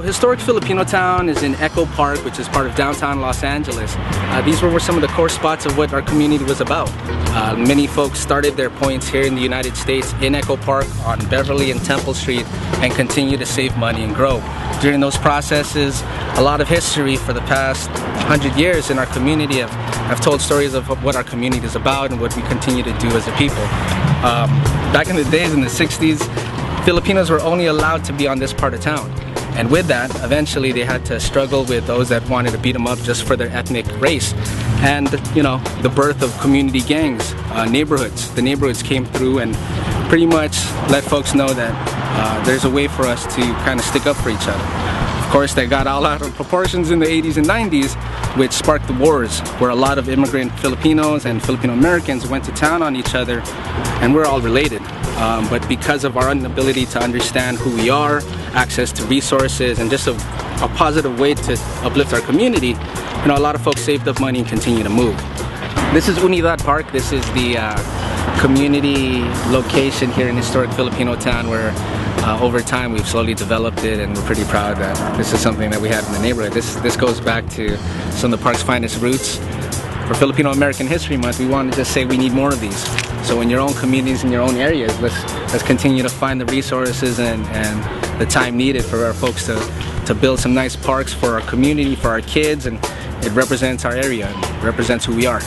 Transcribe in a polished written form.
Historic Filipino town is in Echo Park, which is part of downtown Los Angeles. These were some of the core spots of what our community was about. Many folks started their points here in the United States in Echo Park on Beverly and Temple Street and continue to save money and grow. During those processes, a lot of history for the past 100 years in our community have told stories of what our community is about and what we continue to do as a people. Back in the days, in the 60s, Filipinos were only allowed to be on this part of town. And with that, eventually they had to struggle with those that wanted to beat them up just for their ethnic race. And, the birth of community gangs, neighborhoods. The neighborhoods came through and pretty much let folks know that there's a way for us to kind of stick up for each other. Of course, that got all out of proportions in the 80s and 90s, which sparked the wars, where a lot of immigrant Filipinos and Filipino Americans went to town on each other, and we're all related. But because of our inability to understand who we are, access to resources, and just a positive way to uplift our community, a lot of folks saved up money and continue to move. This is Unidad Park. This is the community location here in historic Filipino town where over time we've slowly developed it, and we're pretty proud that this is something that we have in the neighborhood. This goes back to some of the park's finest roots. For Filipino American History Month, we want to just say we need more of these. So in your own communities, in your own areas, let's continue to find the resources and the time needed for our folks to build some nice parks for our community, for our kids, and it represents our area and represents who we are.